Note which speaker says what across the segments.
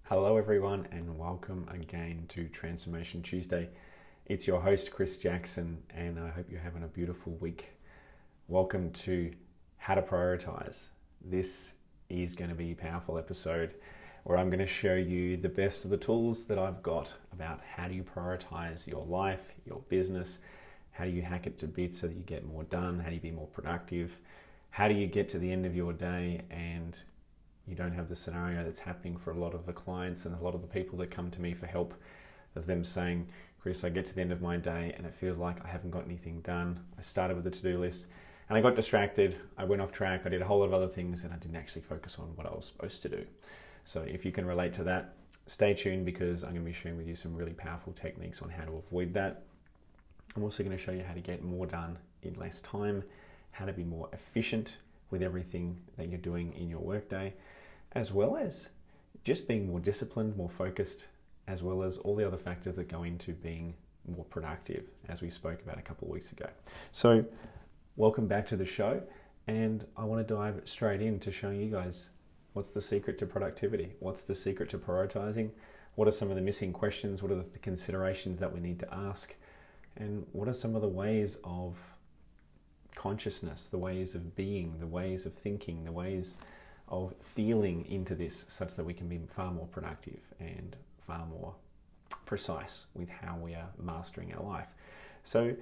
Speaker 1: Hello everyone and welcome again to Transformation Tuesday. It's your host Chris Jackson and I hope you're having a beautiful week. Welcome to How to Prioritize. This is going to be a powerful episode where I'm going to show you the best of the tools that I've got about how do you prioritize your life, your business, how do you hack it to bits so that you get more done, how do you be more productive, how do you get to the end of your day and you don't have the scenario that's happening for a lot of the clients and a lot of the people that come to me for help of them saying, Chris, I get to the end of my day and it feels like I haven't got anything done. I started with a to-do list and I got distracted. I went off track. I did a whole lot of other things and I didn't actually focus on what I was supposed to do. So if you can relate to that, stay tuned because I'm going to be sharing with you some really powerful techniques on how to avoid that. I'm also going to show you how to get more done in less time, how to be more efficient with everything that you're doing in your workday, as well as just being more disciplined, more focused, as well as all the other factors that go into being more productive, as we spoke about a couple of weeks ago. So welcome back to the show, and I want to dive straight into showing you guys what's the secret to productivity, what's the secret to prioritizing, what are some of the missing questions, what are the considerations that we need to ask, and what are some of the ways of consciousness, the ways of being, the ways of thinking, the ways of feeling into this such that we can be far more productive and far more precise with how we are mastering our life. So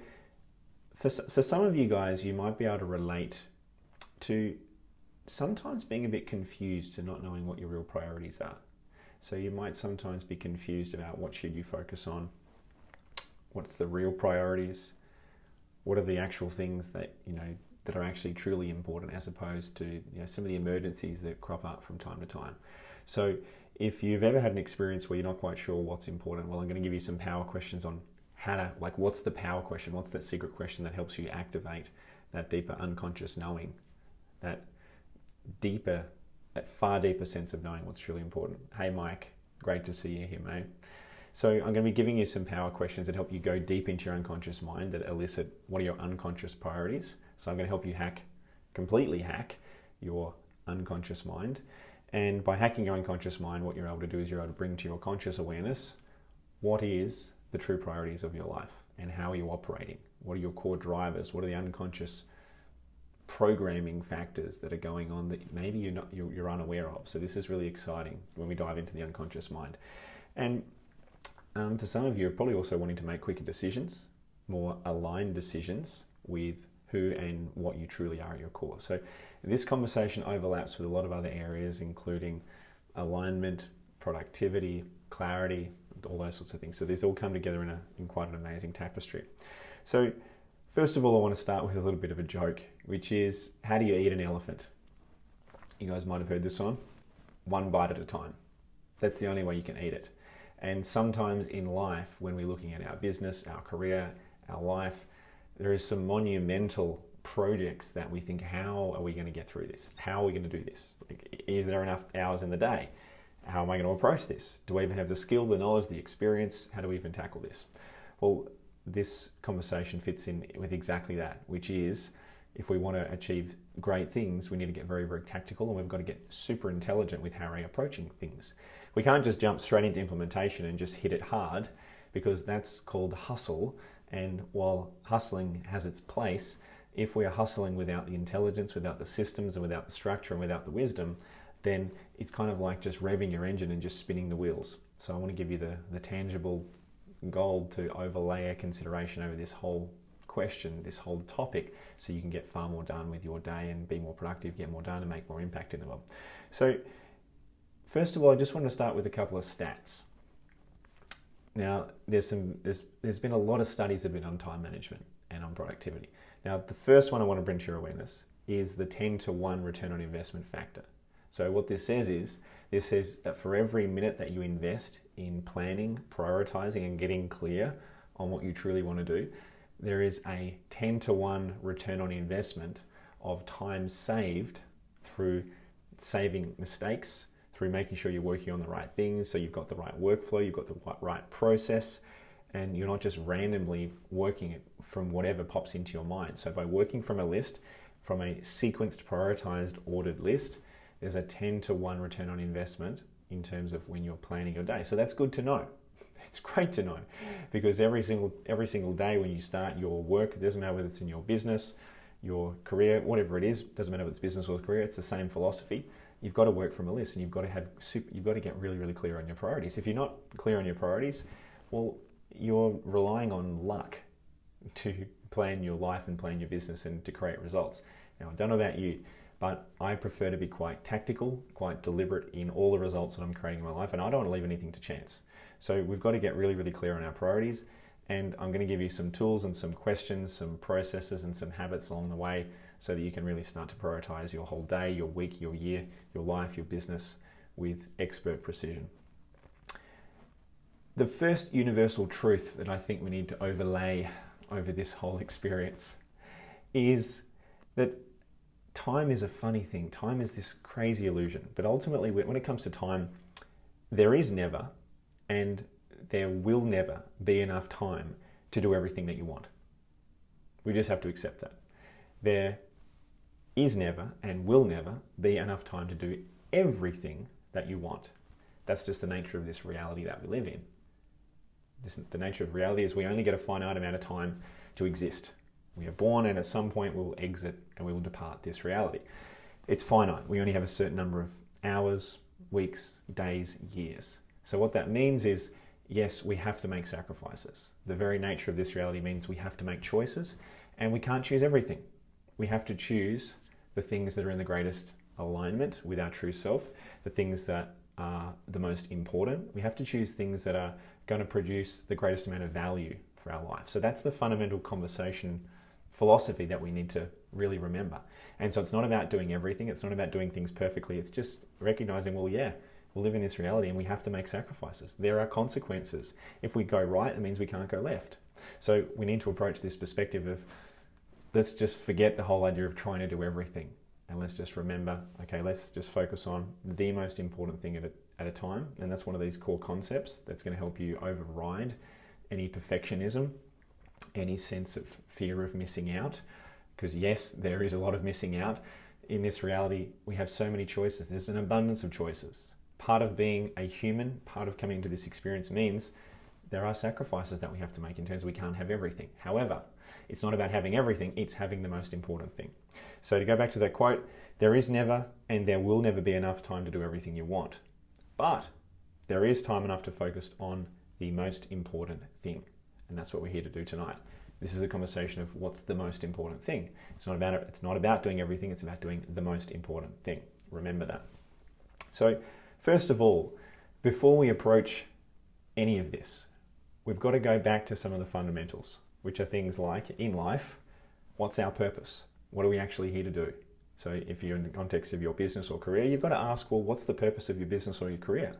Speaker 1: for some of you guys, you might be able to relate to sometimes being a bit confused and not knowing what your real priorities are. So you might sometimes be confused about what should you focus on, what's the real priorities, what are the actual things that that are actually truly important as opposed to some of the emergencies that crop up from time to time. So if you've ever had an experience where you're not quite sure what's important, well, I'm going to give you some power questions on how to, what's the power question? What's that secret question that helps you activate that deeper unconscious knowing, that far deeper sense of knowing what's truly important. Hey Mike, great to see you here, mate. So I'm going to be giving you some power questions that help you go deep into your unconscious mind that elicit what are your unconscious priorities. So I'm going to help you completely hack your unconscious mind. And by hacking your unconscious mind, what you're able to do is you're able to bring to your conscious awareness what is the true priorities of your life and how are you operating? What are your core drivers? What are the unconscious programming factors that are going on that maybe you're unaware of? So this is really exciting when we dive into the unconscious mind. And for some of you, you're probably also wanting to make quicker decisions, more aligned decisions with who and what you truly are at your core. So this conversation overlaps with a lot of other areas, including alignment, productivity, clarity, all those sorts of things. So these all come together in quite an amazing tapestry. So first of all, I want to start with a little bit of a joke, which is, how do you eat an elephant? You guys might have heard this one. One bite at a time. That's the only way you can eat it. And sometimes in life, when we're looking at our business, our career, our life, there is some monumental projects that we think, how are we going to get through this? How are we going to do this? Is there enough hours in the day? How am I going to approach this? Do I even have the skill, the knowledge, the experience? How do we even tackle this? Well, this conversation fits in with exactly that, which is, if we want to achieve great things, we need to get very, very tactical and we've got to get super intelligent with how we're approaching things. We can't just jump straight into implementation and just hit it hard, because that's called hustle. And while hustling has its place, if we are hustling without the intelligence, without the systems and without the structure and without the wisdom, then it's kind of like just revving your engine and just spinning the wheels. So I want to give you the tangible gold to overlay a consideration over this whole question, this whole topic, so you can get far more done with your day and be more productive, get more done and make more impact in the world. So first of all, I just want to start with a couple of stats. Now, there's been a lot of studies that have been on time management and on productivity. Now, the first one I want to bring to your awareness is the 10-to-1 return on investment factor. So what this says that for every minute that you invest in planning, prioritizing, and getting clear on what you truly want to do, there is a 10-to-1 return on investment of time saved through saving mistakes, through making sure you're working on the right things, so you've got the right workflow, you've got the right process, and you're not just randomly working it from whatever pops into your mind. So by working from a list, from a sequenced, prioritized, ordered list, there's a 10-to-1 return on investment in terms of when you're planning your day. So that's good to know. It's great to know, because every single day when you start your work, it doesn't matter whether it's in your business, your career, whatever it is, doesn't matter if it's business or career, it's the same philosophy. You've got to work from a list, and you've got to get really, really clear on your priorities. If you're not clear on your priorities, well, you're relying on luck to plan your life and plan your business and to create results. Now, I don't know about you, but I prefer to be quite tactical, quite deliberate in all the results that I'm creating in my life, and I don't want to leave anything to chance. So we've got to get really, really clear on our priorities, and I'm going to give you some tools and some questions, some processes and some habits along the way so that you can really start to prioritize your whole day, your week, your year, your life, your business with expert precision. The first universal truth that I think we need to overlay over this whole experience is that time is a funny thing. Time is this crazy illusion. But ultimately, when it comes to time, there is never and there will never be enough time to do everything that you want. We just have to accept that. There is never and will never be enough time to do everything that you want. That's just the nature of this reality that we live in. The nature of reality is we only get a finite amount of time to exist. We are born, and at some point we will exit and we will depart this reality. It's finite. We only have a certain number of hours, weeks, days, years. So what that means is, yes, we have to make sacrifices. The very nature of this reality means we have to make choices, and we can't choose everything. We have to choose the things that are in the greatest alignment with our true self, the things that are the most important. We have to choose things that are going to produce the greatest amount of value for our life. So that's the fundamental conversation philosophy that we need to really remember. And so it's not about doing everything. It's not about doing things perfectly. It's just recognizing, well, yeah, we live in this reality and we have to make sacrifices. There are consequences. If we go right, it means we can't go left. So we need to approach this perspective of, let's just forget the whole idea of trying to do everything. And let's just remember, okay, let's just focus on the most important thing at a time. And that's one of these core concepts that's going to help you override any perfectionism, any sense of fear of missing out. Because yes, there is a lot of missing out. In this reality, we have so many choices. There's an abundance of choices. Part of being a human, part of coming to this experience means there are sacrifices that we have to make in terms of we can't have everything. However, it's not about having everything, it's having the most important thing. So to go back to that quote, there is never and there will never be enough time to do everything you want. But there is time enough to focus on the most important thing. And that's what we're here to do tonight. This is a conversation of what's the most important thing. It's not about doing everything, it's about doing the most important thing. Remember that. So first of all, before we approach any of this, we've got to go back to some of the fundamentals, which are things like, in life, what's our purpose? What are we actually here to do? So if you're in the context of your business or career, you've got to ask, well, what's the purpose of your business or your career?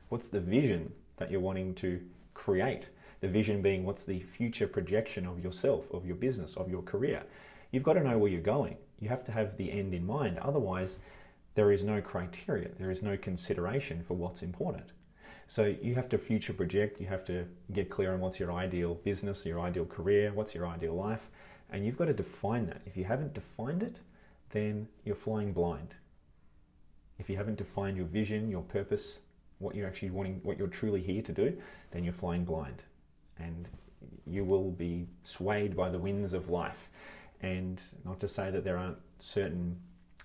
Speaker 1: What's the vision that you're wanting to create? The vision being, what's the future projection of yourself, of your business, of your career? You've got to know where you're going. You have to have the end in mind. Otherwise, there is no criteria. There is no consideration for what's important. So you have to future project. You have to get clear on what's your ideal business, your ideal career, what's your ideal life. And you've got to define that. If you haven't defined it, then you're flying blind. If you haven't defined your vision, your purpose, what you're actually wanting, what you're truly here to do, then you're flying blind. And you will be swayed by the winds of life. And not to say that there aren't certain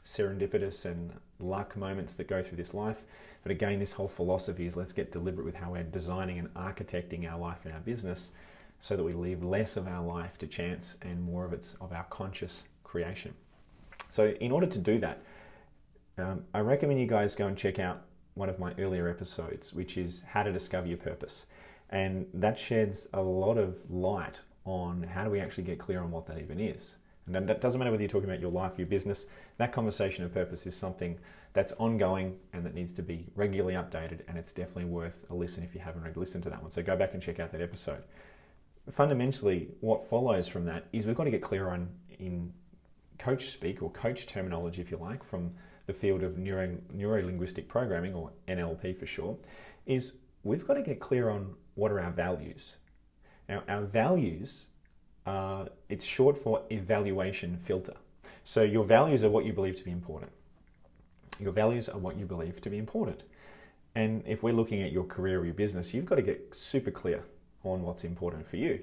Speaker 1: serendipitous and luck moments that go through this life, but again, this whole philosophy is let's get deliberate with how we're designing and architecting our life and our business so that we leave less of our life to chance and more of our conscious creation. So in order to do that, I recommend you guys go and check out one of my earlier episodes, which is How to Discover Your Purpose. And that sheds a lot of light on how do we actually get clear on what that even is. And that doesn't matter whether you're talking about your life, your business, that conversation of purpose is something that's ongoing and that needs to be regularly updated, and it's definitely worth a listen if you haven't already listened to that one. So go back and check out that episode. Fundamentally, what follows from that is we've got to get clear on, in coach speak or coach terminology, if you like, from the field of neuro-linguistic programming, or NLP for short, is we've got to get clear on what are our values. Now, our values, it's short for evaluation filter. So your values are what you believe to be important. Your values are what you believe to be important. And if we're looking at your career or your business, you've got to get super clear on what's important for you.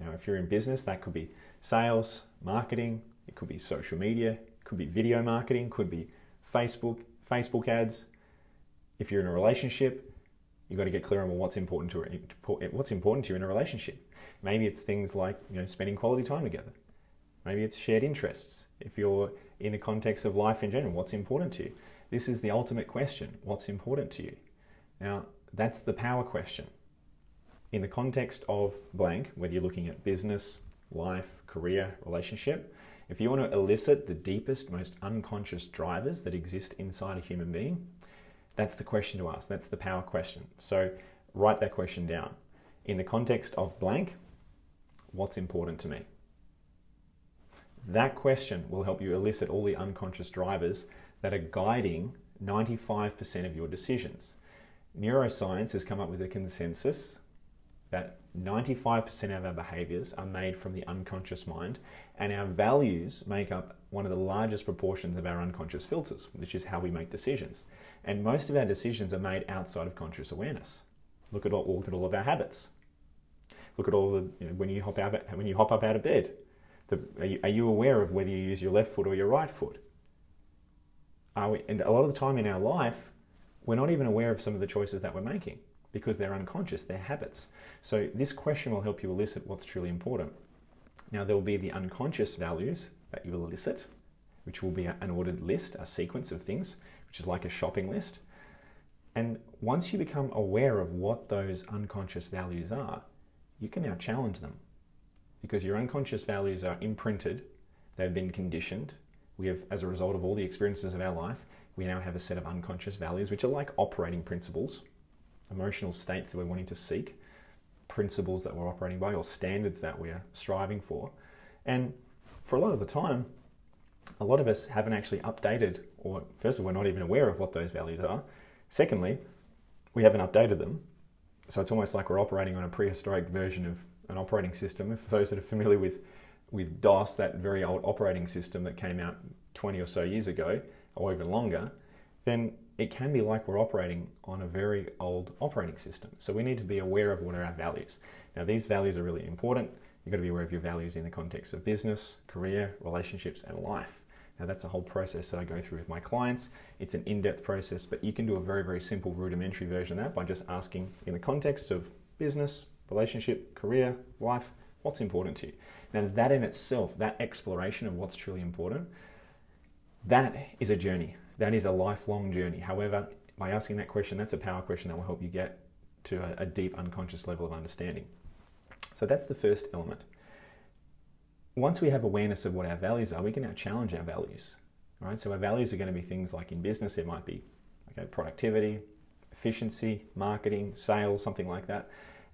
Speaker 1: Now, if you're in business, that could be sales, marketing, it could be social media, it could be video marketing, could be Facebook ads. If you're in a relationship, you've got to get clear on what's important to you in a relationship. Maybe it's things like, spending quality time together. Maybe it's shared interests. If you're in the context of life in general, what's important to you? This is the ultimate question. What's important to you? Now, that's the power question. In the context of blank, whether you're looking at business, life, career, relationship, if you want to elicit the deepest, most unconscious drivers that exist inside a human being, that's the question to ask. That's the power question. So write that question down. In the context of blank, what's important to me? That question will help you elicit all the unconscious drivers that are guiding 95% of your decisions. Neuroscience has come up with a consensus that 95% of our behaviors are made from the unconscious mind, and our values make up one of the largest proportions of our unconscious filters, which is how we make decisions. And most of our decisions are made outside of conscious awareness. Look at all of our habits. Look at all the, when you hop up out of bed. Are you aware of whether you use your left foot or your right foot? And a lot of the time in our life, we're not even aware of some of the choices that we're making because they're unconscious, they're habits. So this question will help you elicit what's truly important. Now, there will be the unconscious values that you will elicit, which will be an ordered list, a sequence of things, which is like a shopping list. And once you become aware of what those unconscious values are, you can now challenge them, because your unconscious values are imprinted, they've been conditioned. We have, as a result of all the experiences of our life, we now have a set of unconscious values, which are like operating principles, emotional states that we're wanting to seek, principles that we're operating by, or standards that we're striving for. And for a lot of the time, a lot of us haven't actually updated, or first of all, we're not even aware of what those values are. Secondly, we haven't updated them. So it's almost like we're operating on a prehistoric version of an operating system. For those that are familiar with DOS, that very old operating system that came out 20 or so years ago, or even longer, then it can be like we're operating on a very old operating system. So we need to be aware of what are our values. Now, these values are really important. You've got to be aware of your values in the context of business, career, relationships, and life. Now, that's a whole process that I go through with my clients. It's an in-depth process, but you can do a very, very simple rudimentary version of that by just asking, in the context of business, relationship, career, life, what's important to you? Now, that in itself, that exploration of what's truly important, that is a journey. That is a lifelong journey. However, by asking that question, that's a power question that will help you get to a deep unconscious level of understanding. So that's the first element. Once we have awareness of what our values are, we can now challenge our values. Right? So our values are going to be things like in business, it might be productivity, efficiency, marketing, sales, something like that.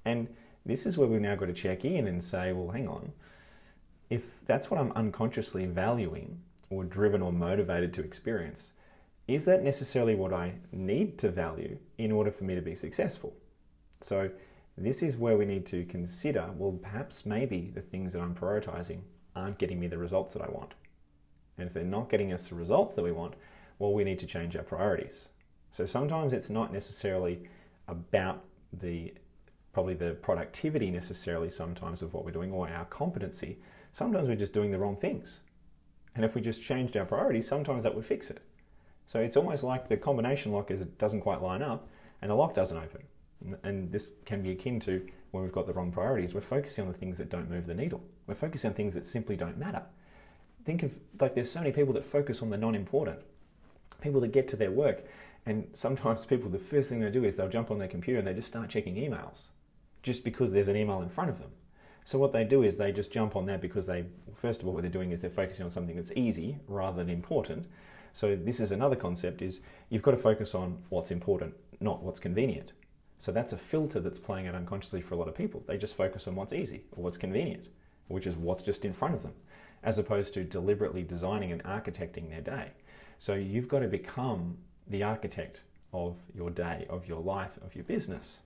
Speaker 1: And this is where we've now got to check in and say, well, hang on, if that's what I'm unconsciously valuing or driven or motivated to experience, is that necessarily what I need to value in order for me to be successful? So this is where we need to consider, well, perhaps maybe the things that I'm prioritizing aren't getting me the results that I want. And if they're not getting us the results that we want, well, we need to change our priorities. So sometimes it's not necessarily about probably the productivity necessarily sometimes of what we're doing or our competency. Sometimes we're just doing the wrong things. And if we just changed our priorities, sometimes that would fix it. So it's almost like the combination lock doesn't quite line up and the lock doesn't open. And this can be akin to when we've got the wrong priorities. We're focusing on the things that don't move the needle. We're focusing on things that simply don't matter. Think of, there's so many people that focus on the non-important. People that get to their work, and sometimes people, the first thing they do is they'll jump on their computer and they just start checking emails just because there's an email in front of them. So what they do is they just jump on that because first of all, what they're doing is they're focusing on something that's easy rather than important. So this is another concept, is you've got to focus on what's important, not what's convenient. So that's a filter that's playing out unconsciously for a lot of people. They just focus on what's easy or what's convenient, which is what's just in front of them, as opposed to deliberately designing and architecting their day. So you've got to become the architect of your day, of your life, of your business.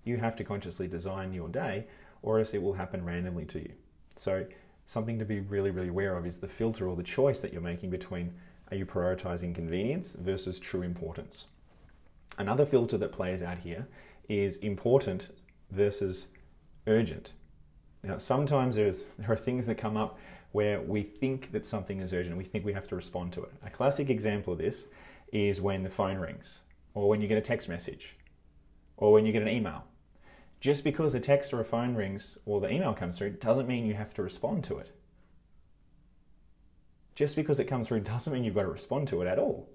Speaker 1: You have to consciously design your day, or else it will happen randomly to you. So something to be really, really aware of is the filter or the choice that you're making between, are you prioritizing convenience versus true importance? Another filter that plays out here is important versus urgent. Now, sometimes there are things that come up where we think that something is urgent. We think we have to respond to it. A classic example of this is when the phone rings, or when you get a text message, or when you get an email. Just because a text or a phone rings or the email comes through doesn't mean you have to respond to it. Just because it comes through doesn't mean you've got to respond to it at all.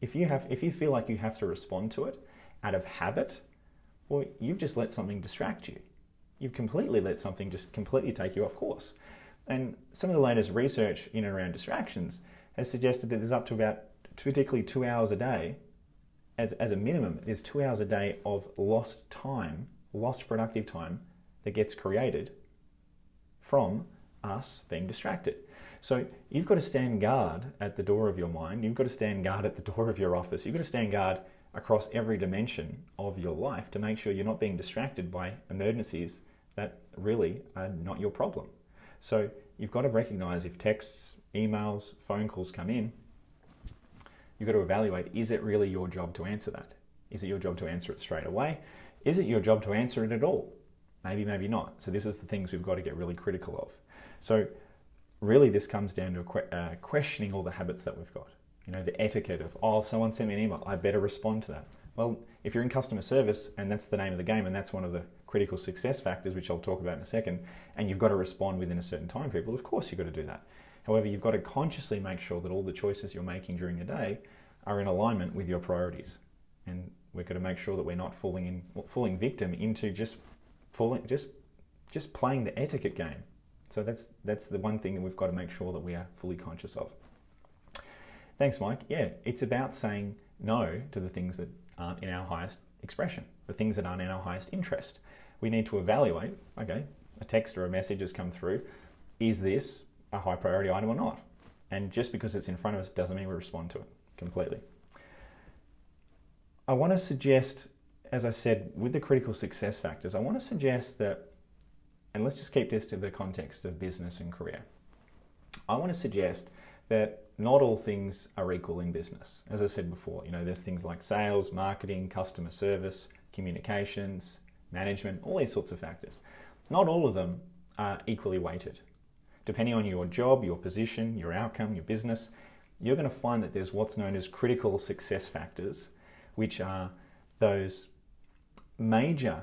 Speaker 1: If you feel like you have to respond to it out of habit, well, you've just let something distract you. You've completely let something just completely take you off course. And some of the latest research in and around distractions has suggested that there's up to about particularly 2 hours a day, as a minimum, there's 2 hours a day of lost time, lost productive time that gets created from us being distracted. So you've got to stand guard at the door of your mind. You've got to stand guard at the door of your office. You've got to stand guard across every dimension of your life to make sure you're not being distracted by emergencies that really are not your problem. So you've got to recognize if texts, emails, phone calls come in, you've got to evaluate, is it really your job to answer that? Is it your job to answer it straight away? Is it your job to answer it at all? Maybe, maybe not. So this is the things we've got to get really critical of. So really this comes down to questioning all the habits that we've got. You know, the etiquette of, oh, someone sent me an email, I better respond to that. Well, if you're in customer service and that's the name of the game and that's one of the critical success factors, which I'll talk about in a second, and you've got to respond within a certain time period, of course you've got to do that. However, you've got to consciously make sure that all the choices you're making during the day are in alignment with your priorities. And we've got to make sure that we're not falling victim into just playing the etiquette game. So that's the one thing that we've got to make sure that we are fully conscious of. Thanks, Mike. Yeah, it's about saying no to the things that aren't in our highest expression, the things that aren't in our highest interest. We need to evaluate, okay, a text or a message has come through, is this a high priority item or not? And just because it's in front of us doesn't mean we respond to it completely. I want to suggest, as I said, with the critical success factors, I want to suggest that, and let's just keep this to the context of business and career. I want to suggest that not all things are equal in business. As I said before, you know, there's things like sales, marketing, customer service, communications, management, all these sorts of factors. Not all of them are equally weighted. Depending on your job, your position, your outcome, your business, you're going to find that there's what's known as critical success factors, which are those major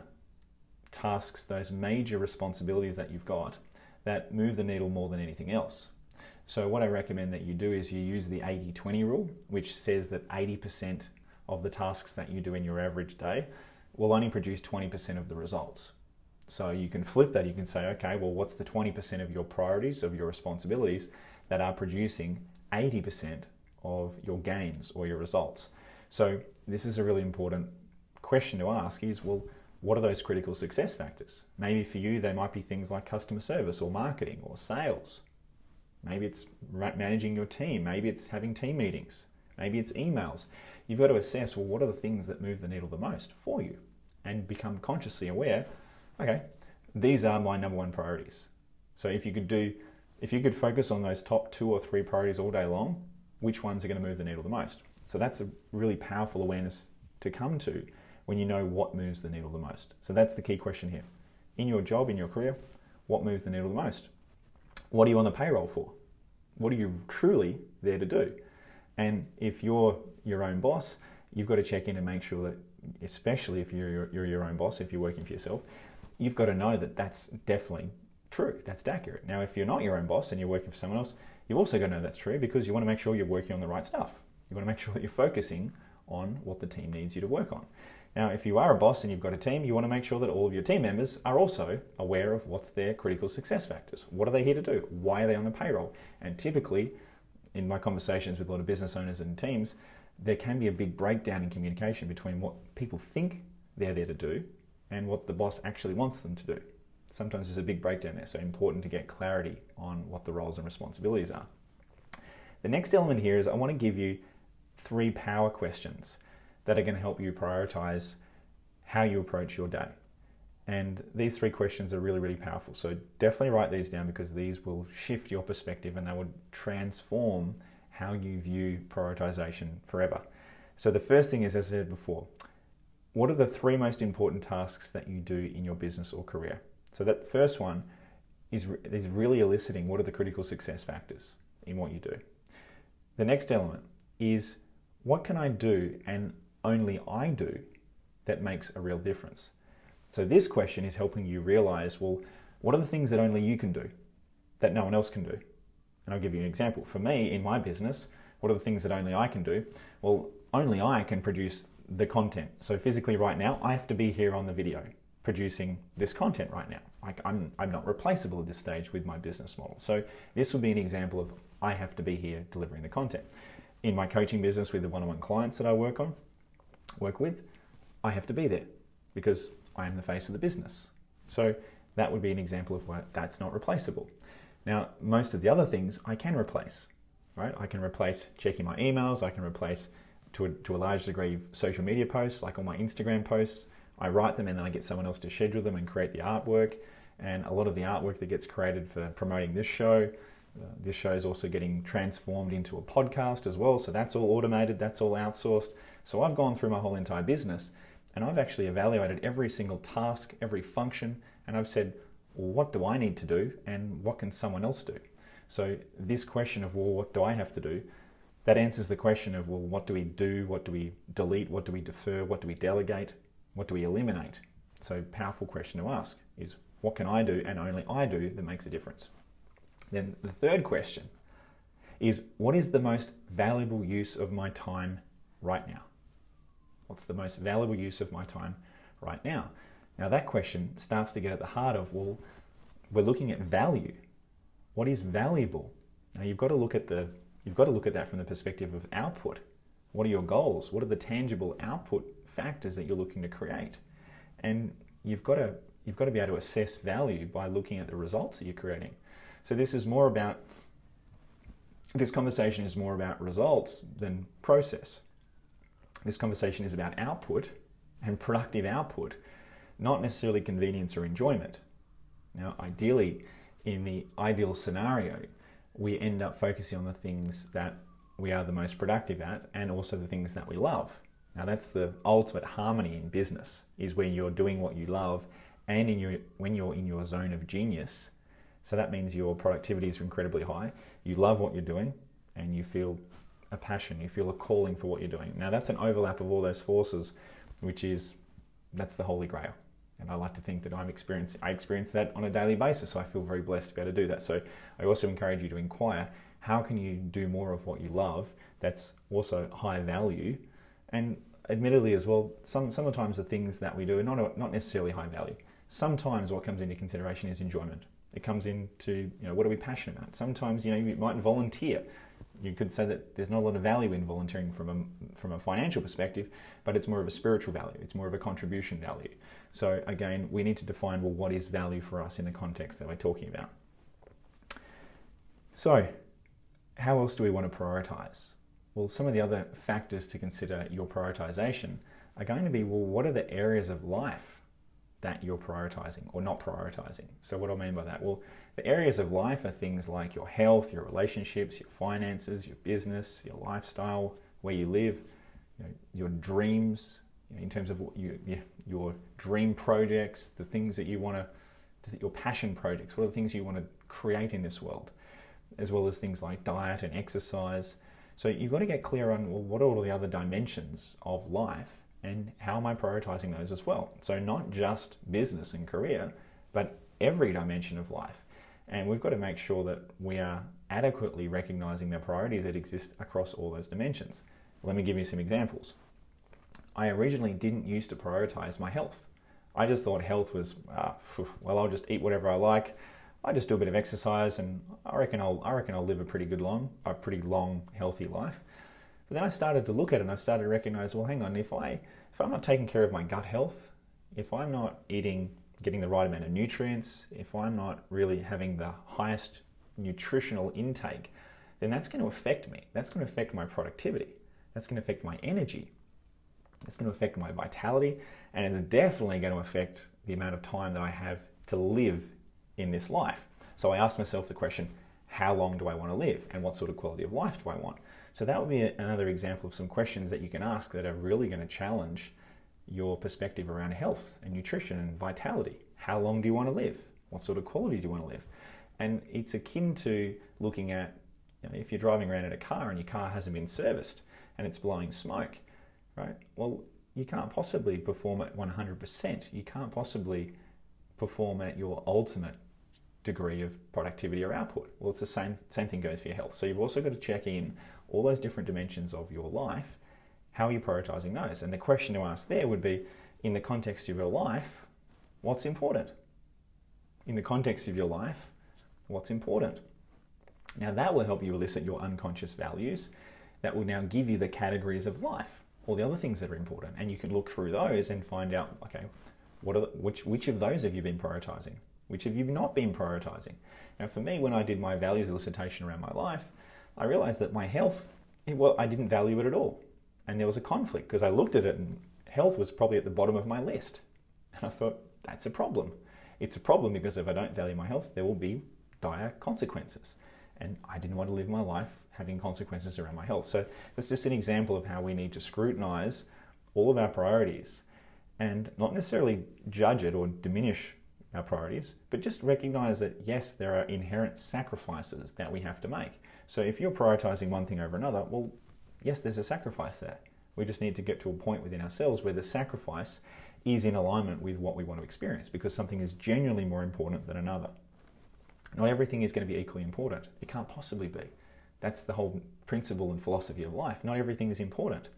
Speaker 1: tasks, those major responsibilities that you've got that move the needle more than anything else. So what I recommend that you do is you use the 80-20 rule, which says that 80% of the tasks that you do in your average day will only produce 20% of the results. So you can flip that, you can say, okay, well, what's the 20% of your priorities, of your responsibilities that are producing 80% of your gains or your results? So this is a really important question to ask is, well, what are those critical success factors? Maybe for you, they might be things like customer service or marketing or sales. Maybe it's managing your team. Maybe it's having team meetings. Maybe it's emails. You've got to assess, well, what are the things that move the needle the most for you? And become consciously aware, okay, these are my number one priorities. So if you could focus on those top 2 or 3 priorities all day long, which ones are going to move the needle the most? So that's a really powerful awareness to come to when you know what moves the needle the most. So that's the key question here. In your job, in your career, what moves the needle the most? What are you on the payroll for? What are you truly there to do? And if you're your own boss, you've got to check in and make sure that, especially if you're your own boss, if you're working for yourself, you've got to know that that's definitely true, that's accurate. Now, if you're not your own boss and you're working for someone else, you've also got to know that's true because you want to make sure you're working on the right stuff. You want to make sure that you're focusing on what the team needs you to work on. Now, if you are a boss and you've got a team, you want to make sure that all of your team members are also aware of what's their critical success factors. What are they here to do? Why are they on the payroll? And typically, in my conversations with a lot of business owners and teams, there can be a big breakdown in communication between what people think they're there to do and what the boss actually wants them to do. Sometimes there's a big breakdown there, so important to get clarity on what the roles and responsibilities are. The next element here is I want to give you 3 power questions that are going to help you prioritize how you approach your day. And these 3 questions are really, really powerful. So definitely write these down because these will shift your perspective and they will transform how you view prioritization forever. So the first thing is, as I said before, what are the 3 most important tasks that you do in your business or career? So that first one is really eliciting what are the critical success factors in what you do. The next element is, what can I do and only I do that makes a real difference? So this question is helping you realize, well, what are the things that only you can do that no one else can do? And I'll give you an example. For me, in my business, what are the things that only I can do? Well, only I can produce the content. So physically right now, I have to be here on the video producing this content right now. I'm not replaceable at this stage with my business model. So this would be an example of I have to be here delivering the content. In my coaching business with the one-on-one clients that I work with, I have to be there because I am the face of the business. So that would be an example of why that's not replaceable. Now, most of the other things I can replace, right? I can replace checking my emails. I can replace to a large degree social media posts, like on my Instagram posts. I write them and then I get someone else to schedule them and create the artwork. And a lot of the artwork that gets created for promoting this show is also getting transformed into a podcast as well. So that's all automated, that's all outsourced. So I've gone through my whole entire business and I've actually evaluated every single task, every function, and I've said, well, what do I need to do and what can someone else do? So this question of, well, what do I have to do? That answers the question of, well, what do we do? What do we delete? What do we defer? What do we delegate? What do we eliminate? So powerful question to ask is, what can I do and only I do that makes a difference? Then the third question is, what is the most valuable use of my time right now? What's the most valuable use of my time right now? Now that question starts to get at the heart of, well, we're looking at value. What is valuable? Now you've got to look at that from the perspective of output. What are your goals? What are the tangible output factors that you're looking to create? And you've got to be able to assess value by looking at the results that you're creating. So this conversation is more about results than process. This conversation is about output and productive output, not necessarily convenience or enjoyment. Now, ideally, in the ideal scenario, we end up focusing on the things that we are the most productive at and also the things that we love. Now, that's the ultimate harmony in business, is when you're doing what you love and when you're in your zone of genius. So that means your productivity is incredibly high, you love what you're doing, and you feel a passion, you feel a calling for what you're doing. Now that's an overlap of all those forces, that's the holy grail. And I like to think that I experience that on a daily basis, so I feel very blessed to be able to do that. So I also encourage you to inquire, how can you do more of what you love that's also high value? And admittedly as well, sometimes the things that we do are not necessarily high value. Sometimes what comes into consideration is enjoyment. It comes into, what are we passionate about? Sometimes, you might volunteer. You could say that there's not a lot of value in volunteering from a financial perspective, but it's more of a spiritual value. It's more of a contribution value. So again, we need to define, well, what is value for us in the context that we're talking about? So how else do we want to prioritize? Well, some of the other factors to consider your prioritization are going to be, well, what are the areas of life that you're prioritizing or not prioritizing? So what do I mean by that? Well, the areas of life are things like your health, your relationships, your finances, your business, your lifestyle, where you live, your dreams, in terms of your dream projects, the things that you want to, your passion projects, what are the things you want to create in this world, as well as things like diet and exercise. So you've got to get clear on, well, what are all the other dimensions of life and how am I prioritizing those as well? So not just business and career, but every dimension of life. And we've got to make sure that we are adequately recognizing the priorities that exist across all those dimensions. Let me give you some examples. I originally didn't used to prioritize my health. I just thought health was, I'll just eat whatever I like. I just do a bit of exercise and I reckon I'll live a pretty long, healthy life. But then I started to look at it and I started to recognize, well, hang on, if I'm not taking care of my gut health, if I'm not getting the right amount of nutrients, if I'm not really having the highest nutritional intake, then that's going to affect me. That's going to affect my productivity. That's going to affect my energy. It's going to affect my vitality, and it's definitely going to affect the amount of time that I have to live in this life. So I asked myself the question, how long do I want to live and what sort of quality of life do I want? So that would be another example of some questions that you can ask that are really going to challenge your perspective around health and nutrition and vitality. How long do you want to live? What sort of quality do you want to live? And it's akin to looking at, if you're driving around in a car and your car hasn't been serviced and it's blowing smoke, right? Well, you can't possibly perform at 100%. You can't possibly perform at your ultimate degree of productivity or output. Well, it's the same thing goes for your health. So you've also got to check in all those different dimensions of your life. How are you prioritizing those? And the question to ask there would be, in the context of your life, what's important? In the context of your life, what's important? Now that will help you elicit your unconscious values. That will now give you the categories of life, all the other things that are important. And you can look through those and find out, okay, which of those have you been prioritizing? Which have you not been prioritizing? Now for me, when I did my values elicitation around my life, I realized that my health, I didn't value it at all. And there was a conflict because I looked at it and health was probably at the bottom of my list. And I thought, that's a problem. It's a problem because if I don't value my health, there will be dire consequences. And I didn't want to live my life having consequences around my health. So that's just an example of how we need to scrutinize all of our priorities and not necessarily judge it or diminish our priorities, but just recognize that yes, there are inherent sacrifices that we have to make. So if you're prioritizing one thing over another, well, yes, there's a sacrifice there. We just need to get to a point within ourselves where the sacrifice is in alignment with what we want to experience, because something is genuinely more important than another. Not everything is going to be equally important. It can't possibly be. That's the whole principle and philosophy of life. Not everything is important.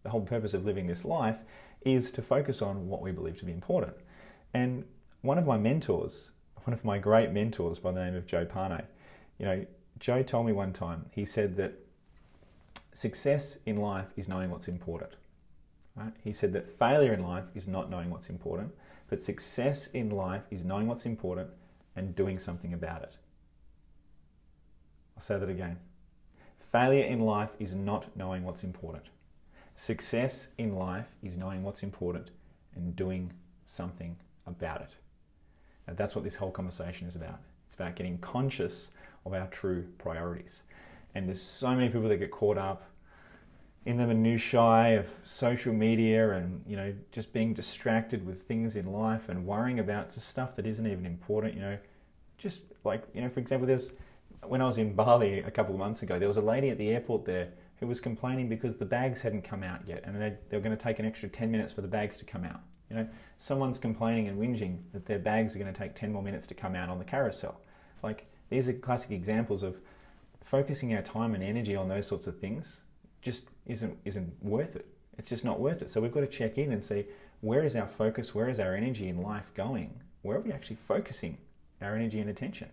Speaker 1: The whole purpose of living this life is to focus on what we believe to be important. And one of my great mentors by the name of Joe Parnay, Joe told me one time, he said that success in life is knowing what's important. Right? He said that failure in life is not knowing what's important, but success in life is knowing what's important and doing something about it. I'll say that again. Failure in life is not knowing what's important. Success in life is knowing what's important and doing something about it. And that's what this whole conversation is about. It's about getting conscious of our true priorities. And there's so many people that get caught up in the minutiae of social media and, just being distracted with things in life and worrying about just stuff that isn't even important, just like, for example, when I was in Bali a couple of months ago, there was a lady at the airport there who was complaining because the bags hadn't come out yet and they were going to take an extra 10 minutes for the bags to come out. Someone's complaining and whinging that their bags are going to take 10 more minutes to come out on the carousel. Like, these are classic examples of focusing our time and energy on those sorts of things just isn't worth it. It's just not worth it. So we've got to check in and see, where is our focus, where is our energy in life going? Where are we actually focusing our energy and attention?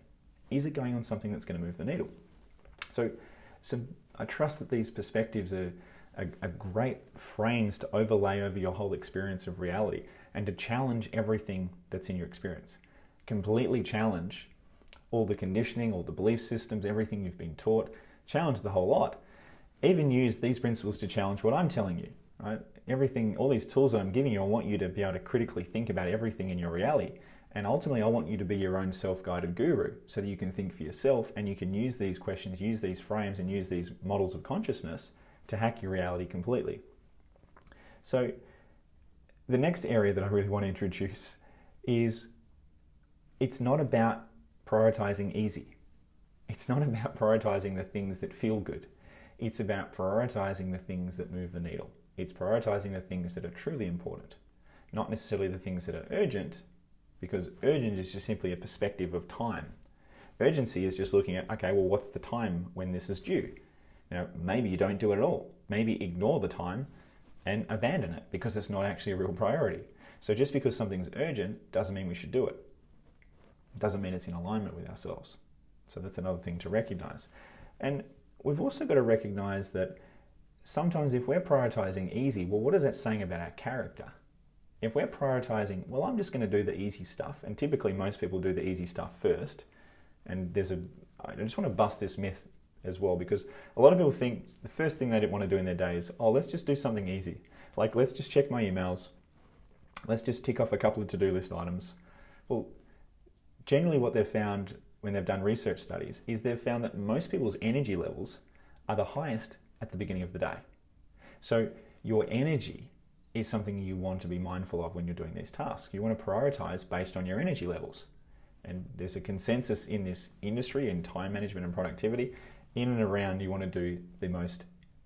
Speaker 1: Is it going on something that's going to move the needle? So I trust that these perspectives are great frames to overlay over your whole experience of reality and to challenge everything that's in your experience. Completely challenge all the conditioning, all the belief systems, everything you've been taught. Challenge the whole lot. Even use these principles to challenge what I'm telling you, right? Everything, all these tools that I'm giving you, I want you to be able to critically think about everything in your reality. And ultimately, I want you to be your own self-guided guru so that you can think for yourself and you can use these questions, use these frames, and use these models of consciousness to hack your reality completely. So the next area that I really want to introduce is, it's not about prioritizing easy. It's not about prioritizing the things that feel good. It's about prioritizing the things that move the needle. It's prioritizing the things that are truly important, not necessarily the things that are urgent, because urgent is just simply a perspective of time. Urgency is just looking at, okay, well, what's the time when this is due? Maybe you don't do it at all. Maybe ignore the time and abandon it because it's not actually a real priority. So just because something's urgent doesn't mean we should do it. It doesn't mean it's in alignment with ourselves. So that's another thing to recognize. And we've also got to recognize that sometimes if we're prioritizing easy, well, what is that saying about our character? If we're prioritizing, well, I'm just going to do the easy stuff, and typically most people do the easy stuff first, and I just want to bust this myth as well, because a lot of people think the first thing they want to do in their day is, oh, let's just do something easy. Like, let's just check my emails. Let's just tick off a couple of to-do list items. Well, generally what they've found when they've done research studies is they've found that most people's energy levels are the highest at the beginning of the day. So your energy is something you want to be mindful of when you're doing these tasks. You want to prioritize based on your energy levels. And there's a consensus in this industry in time management and productivity, in and around you want to do the most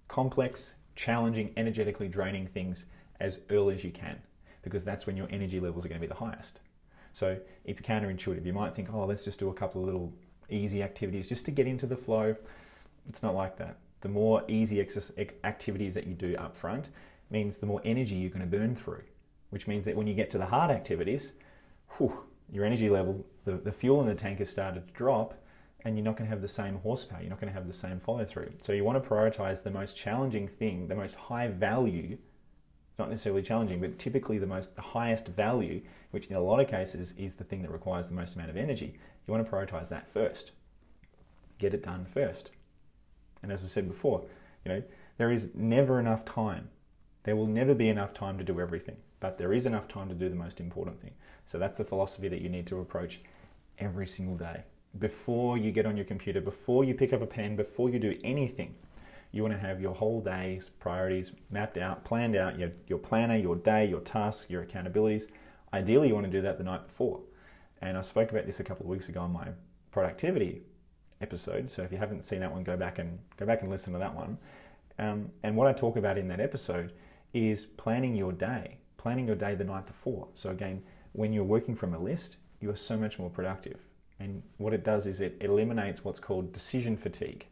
Speaker 1: complex, challenging, energetically draining things as early as you can, because that's when your energy levels are going to be the highest. So it's counterintuitive. You might think, oh, let's just do a couple of little easy activities just to get into the flow. It's not like that. The more easy activities that you do up front means the more energy you're going to burn through, which means that when you get to the hard activities, your energy level, the fuel in the tank has started to drop, and you're not going to have the same horsepower. You're not going to have the same follow through. So you want to prioritize the most challenging thing, the most high value, not necessarily challenging, but typically the highest value, which in a lot of cases is the thing that requires the most amount of energy. You want to prioritize that first. Get it done first. And as I said before, there is never enough time. There will never be enough time to do everything, but there is enough time to do the most important thing. So that's the philosophy that you need to approach every single day. Before you get on your computer, before you pick up a pen, before you do anything, you want to have your whole day's priorities mapped out, planned out, your planner, your day, your tasks, your accountabilities. Ideally, you want to do that the night before. And I spoke about this a couple of weeks ago on my productivity episode. So if you haven't seen that one, go back and listen to that one. And what I talk about in that episode is planning your day the night before. So again, when you're working from a list, you are so much more productive. And what it does is it eliminates what's called decision fatigue.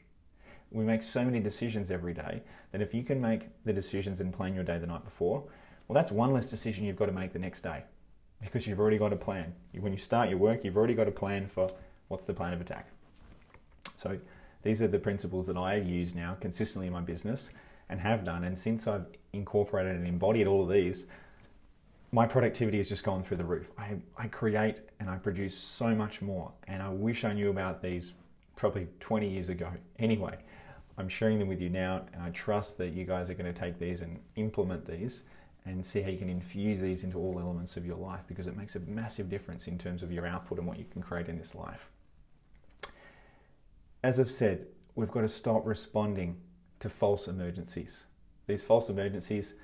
Speaker 1: We make so many decisions every day that if you can make the decisions and plan your day the night before, well, that's one less decision you've got to make the next day, because you've already got a plan. When you start your work, you've already got a plan for what's the plan of attack. So these are the principles that I use now consistently in my business and have done. And since I've incorporated and embodied all of these, my productivity has just gone through the roof. I create and I produce so much more. And I wish I knew about these probably 20 years ago. Anyway, I'm sharing them with you now, and I trust that you guys are going to take these and implement these and see how you can infuse these into all elements of your life, because it makes a massive difference in terms of your output and what you can create in this life. As I've said, we've got to stop responding to false emergencies. These false emergencies,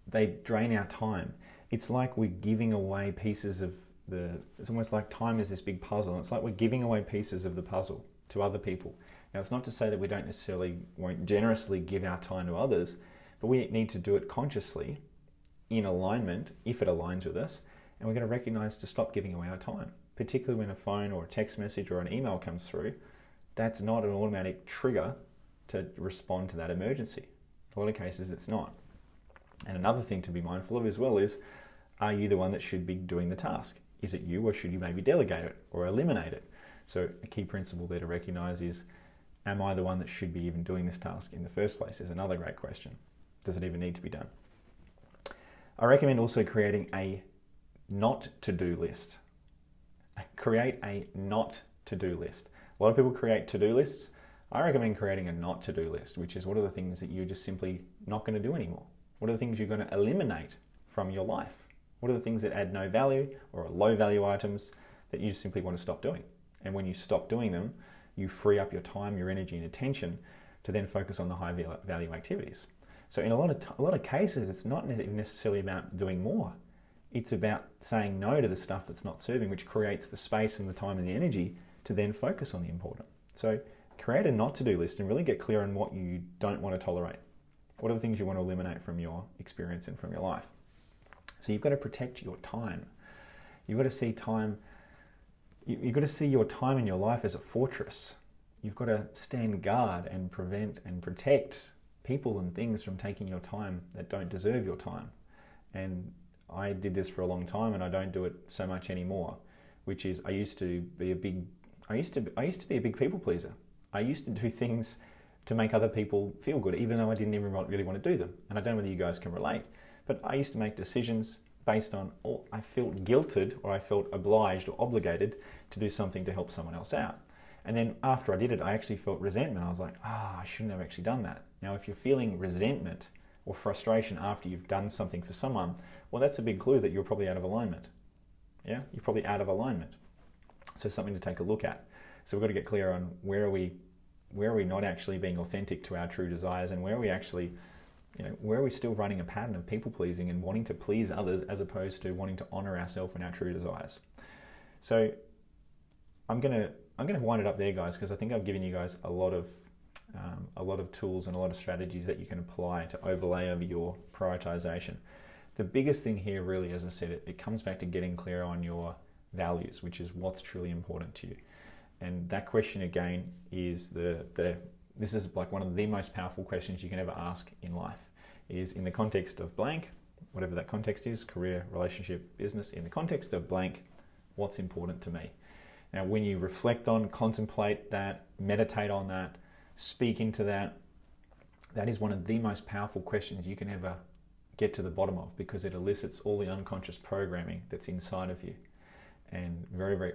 Speaker 1: they drain our time. It's like we're giving away pieces of it's almost like time is this big puzzle. It's like we're giving away pieces of the puzzle to other people. Now, it's not to say that we won't generously give our time to others, but we need to do it consciously, in alignment, if it aligns with us, and we're going to recognize to stop giving away our time, particularly when a phone or a text message or an email comes through. That's not an automatic trigger to respond to that emergency. In a lot of cases, it's not. And another thing to be mindful of as well is, are you the one that should be doing the task? Is it you, or should you maybe delegate it or eliminate it? So a key principle there to recognize is, am I the one that should be even doing this task in the first place? Is another great question. Does it even need to be done? I recommend also creating a not to-do list. Create a not to-do list. A lot of people create to-do lists. I recommend creating a not to-do list, which is what are the things that you're just simply not going to do anymore? What are the things you're going to eliminate from your life? What are the things that add no value or are low value items that you simply want to stop doing? And when you stop doing them, you free up your time, your energy and attention to then focus on the high value activities. So in a lot of cases, it's not necessarily about doing more. It's about saying no to the stuff that's not serving, which creates the space and the time and the energy to then focus on the important. So create a not to-do list and really get clear on what you don't want to tolerate. What are the things you want to eliminate from your experience and from your life? So you've got to protect your time. You've got to see time. You've got to see your time in your life as a fortress. You've got to stand guard and prevent and protect people and things from taking your time that don't deserve your time. And I did this for a long time, and I don't do it so much anymore. Which is, I used to be a big people pleaser. I used to do things to make other people feel good, even though I didn't even really want to do them. And I don't know whether you guys can relate, but I used to make decisions based on, I felt guilted, or I felt obliged or obligated to do something to help someone else out. And then after I did it, I actually felt resentment. I was like, I shouldn't have actually done that. Now, if you're feeling resentment or frustration after you've done something for someone, well, that's a big clue that you're probably out of alignment. Yeah, you're probably out of alignment. So something to take a look at. So we've got to get clear on where are we where are we not actually being authentic to our true desires, and where are we actually, where are we still running a pattern of people pleasing and wanting to please others as opposed to wanting to honor ourselves and our true desires. So I'm gonna wind it up there, guys, because I think I've given you guys a lot of tools and a lot of strategies that you can apply to overlay over your prioritization. The biggest thing here, really, as I said, it comes back to getting clear on your values, which is what's truly important to you. And that question again is this is like one of the most powerful questions you can ever ask in life, is in the context of blank, whatever that context is, career, relationship, business, in the context of blank, what's important to me? Now, when you reflect on, contemplate that, meditate on that, speak into that, that is one of the most powerful questions you can ever get to the bottom of, because it elicits all the unconscious programming that's inside of you. And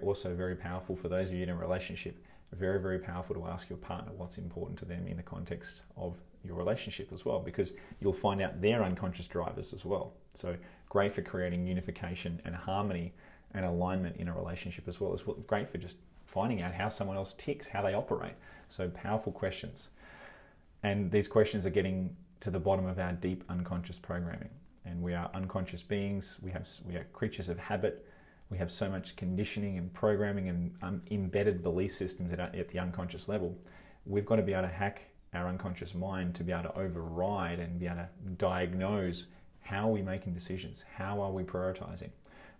Speaker 1: also very powerful for those of you in a relationship, very, very powerful to ask your partner what's important to them in the context of your relationship as well, because you'll find out their unconscious drivers as well. So great for creating unification and harmony and alignment in a relationship as well. It's great for just finding out how someone else ticks, how they operate. So powerful questions. And these questions are getting to the bottom of our deep unconscious programming. And we are unconscious beings. We are creatures of habit. We have so much conditioning and programming and embedded belief systems at the unconscious level. We've got to be able to hack our unconscious mind to be able to override and be able to diagnose how are we making decisions, how are we prioritizing,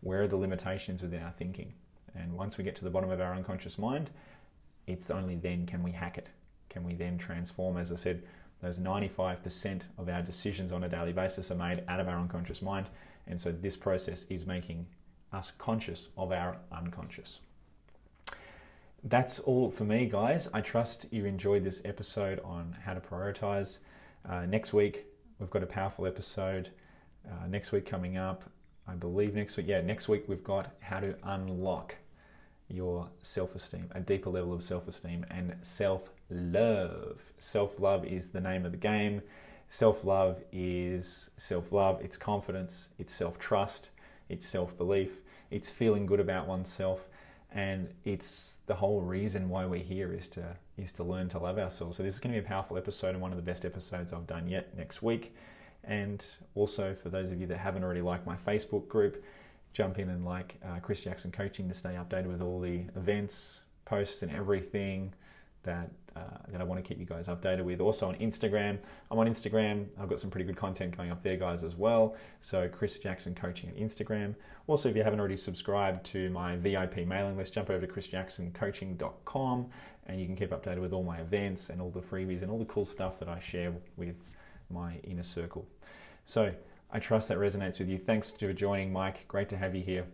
Speaker 1: where are the limitations within our thinking. And once we get to the bottom of our unconscious mind, it's only then can we hack it. Can we then transform? As I said, those 95% of our decisions on a daily basis are made out of our unconscious mind. And so this process is making us conscious of our unconscious. That's all for me, guys. I trust you enjoyed this episode on how to prioritize. Next week, we've got a powerful episode. Next week coming up, I believe next week we've got how to unlock your self-esteem, a deeper level of self-esteem and self-love. Self-love is the name of the game. Self-love is self-love, it's confidence, it's self-trust, it's self-belief, it's feeling good about oneself, and it's the whole reason why we're here is to learn to love ourselves. So this is going to be a powerful episode and one of the best episodes I've done yet next week. And also, for those of you that haven't already liked my Facebook group, jump in and like Chris Jackson Coaching to stay updated with all the events, posts, and everything that I want to keep you guys updated with. Also on Instagram, I'm on Instagram. I've got some pretty good content going up there, guys, as well. So Chris Jackson Coaching on Instagram. Also, if you haven't already subscribed to my VIP mailing list, jump over to chrisjacksoncoaching.com and you can keep updated with all my events and all the freebies and all the cool stuff that I share with my inner circle. So I trust that resonates with you. Thanks for joining, Mike. Great to have you here.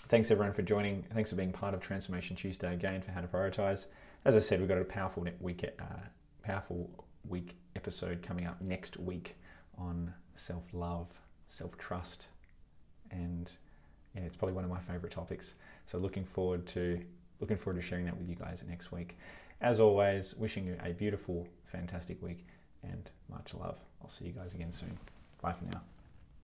Speaker 1: Thanks everyone for joining. Thanks for being part of Transformation Tuesday again for how to prioritize. As I said, we've got a powerful week episode coming up next week on self-love, self-trust, and yeah, it's probably one of my favorite topics. So looking forward to sharing that with you guys next week. As always, wishing you a beautiful, fantastic week and much love. I'll see you guys again soon. Bye for now.